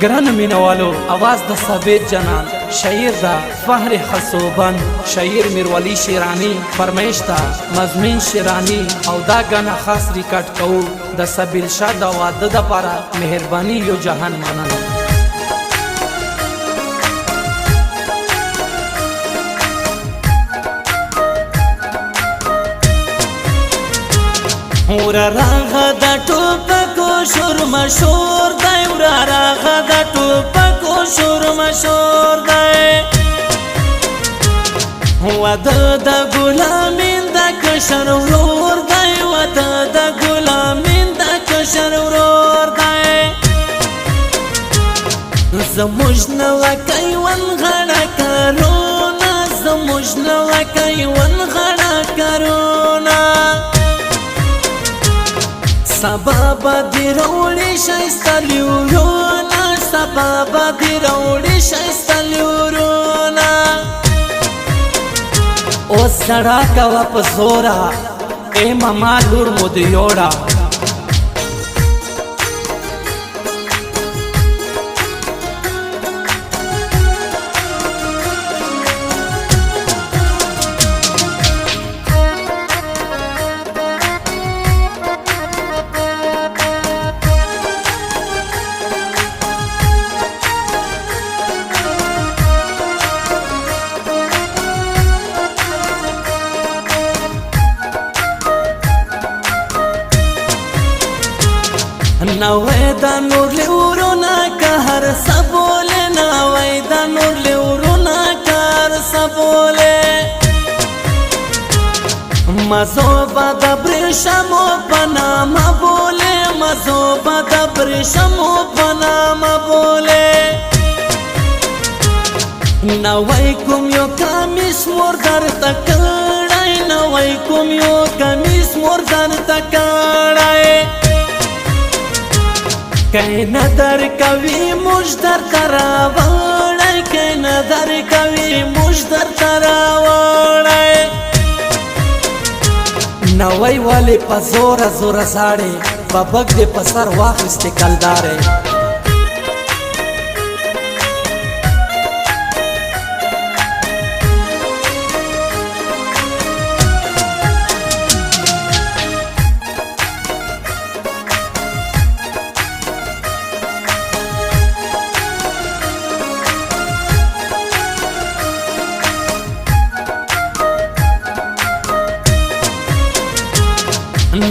گران مینوالو आवाज د ثابت جنان شاعر دا فهر خصوبان شاعر میرولی شیرانی فرمایش تا مضمون شیرانی او دا غانا خاص ریکارډ کوو د سبیل شاه د واده د پاره مهرباني یو جهان مننه ورا راغه د ټوپکو شور مشور دی ورا راغه د ټوپکو شور مشور دی واده د غلامین د کشر ورور دی واده د غلامین د کشر ورور دی زموږ نو کوي غړا کرونا زموږ نو کوي غړا کرونا سبب دی روڑی شایستا لیورونا سبب دی روڑی شایستا لیورونا او سڑا کوا پزورا اے ماما لور مدیوڑا نوې د نور لورونه کهر سبوله نوې د نور لورونه کهر سبوله مزو بد برشمو پنام بوله مزو بد برشمو پنام بوله نوې کوم یو کمیس مور در تکړای نوې کوم یو کمیس مور در تکړای کای نظر کوي مجدر تراوړای کای نظر کوي مجدر تراوړای نوای والے پزور زور ساړې بابک دې پسر واخست کلدارې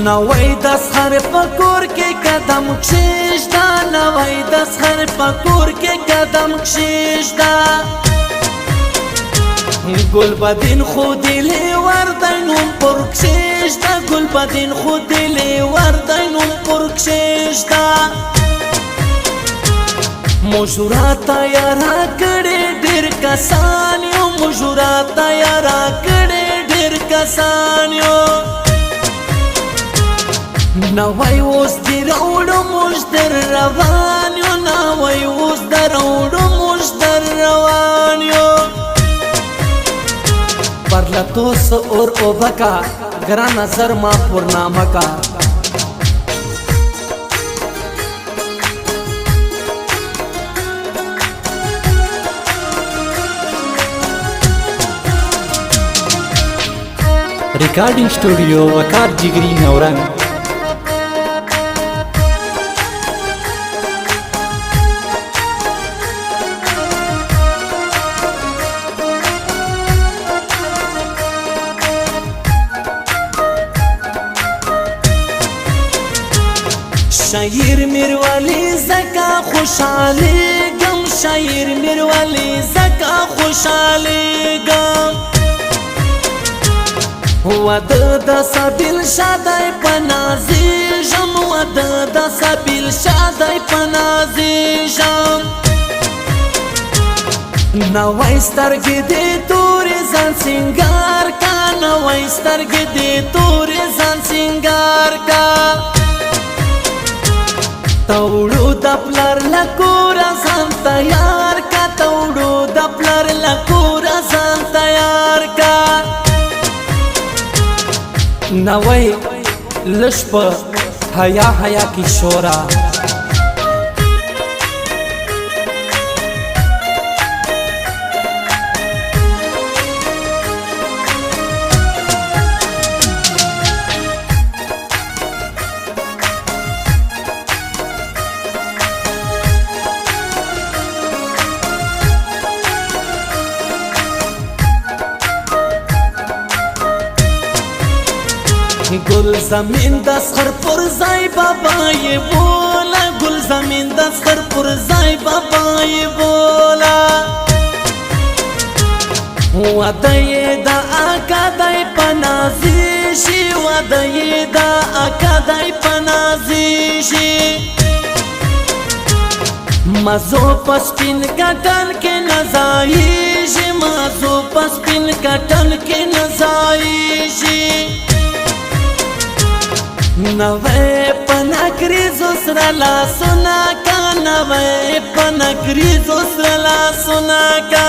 نوای د سحر پکور کې قدم کښېږده نوای د سحر پکور کې قدم کښېږده ګل بدین خو دلې وردی نوم پر کښېږده ګل بدین خو دلې وردی نوم پر کښېږده مجورا تیارا کړې ډېر کسان یو مجورا تیارا کړې ډېر کسان یو نوای اوس دی راوړو موږ در روان یو نوای اوس در راوړو موږ در روان یو پرلتوس اور اوبکا ګران نظر ما پورنامه کا ریکارډینګ سټوډیو وقار جګری نورنګ شاعر میرولی زکا خوشحالی گم شاعر میرولی زکا خوشحالی گم واده د سبیل شادای پنازیژم واده د سبیل شادای پنازیژم نوای سترګې دې تورې ځان سینګار کا نوای سترګې دې تورې ځان سینګار کا توړو د پلار لکور ځان تیار کا توړو د پلار لکور ځان تیار کا نوای لشپ حیا حیا کی شورا گل زمین دستخر پر زای بابای بولا گل زمین دستخر پر زای بابای بولا ودای دا آقا دای پنازیشی ودای دا آقا دای پنازیشی مزو پس پین کٹن کے نزائیشی مزو پس پین کٹن کے نزائیشی نوے پنکری زسر لا سنا کا نوے پنکری زسر لا سنا کا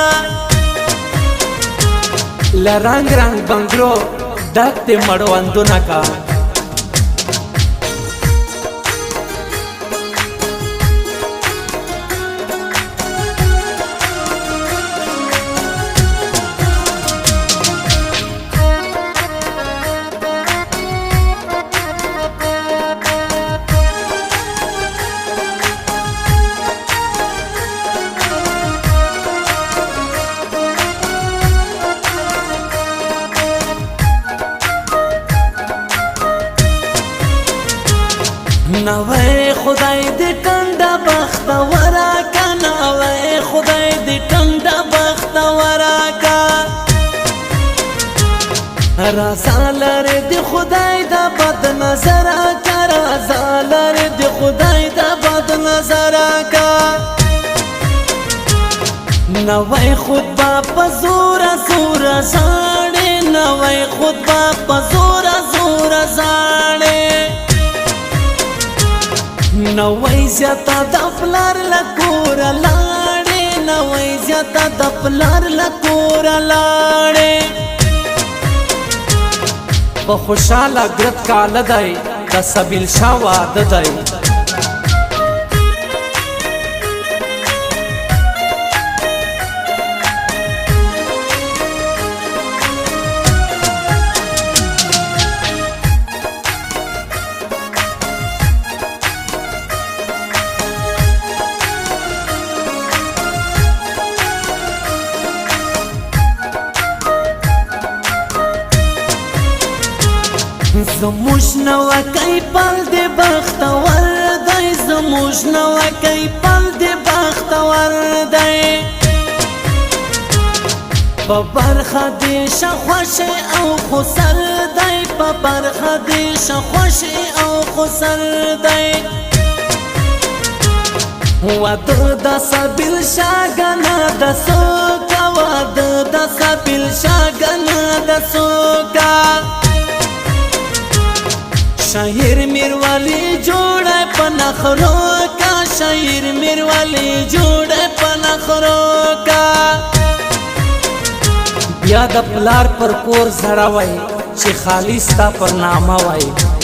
لرنگ رنگ بنگلو ڈکتے مڑوندونا کا نوے خدای دی ٹنڈا بخت ورا کا نوے خدای دی ٹنڈا بخت ورا کا رضا لري دی خدای دا بد نظر کا رضا لري دی خدای دا بد نظر کا نوے خطبہ پزور زور زاڑے نوے خطبہ پزور زور زاڑے نوی زیاده د پلار لکور لاړې نوی زیاده د پلار لکور لاړې په خوشاله ګرد کاله دی د سبیل شاه واده دی زموش نوکی پل دی بختور دی زموش نوکی پل دی بختور دی پا برخ دی شخوش او خسر دی پا برخ دی شخوش او خسر دی ودو دا سبیل شاگنا دا سوکا ودو دا سبیل شاگنا دا سوکا شاعر میروالی جوڑے پنخرو کا شاعر میروالی جوڑے پنخرو کا بیا د پلار پر کور زړه وای چې خالی ستا پر نامه وای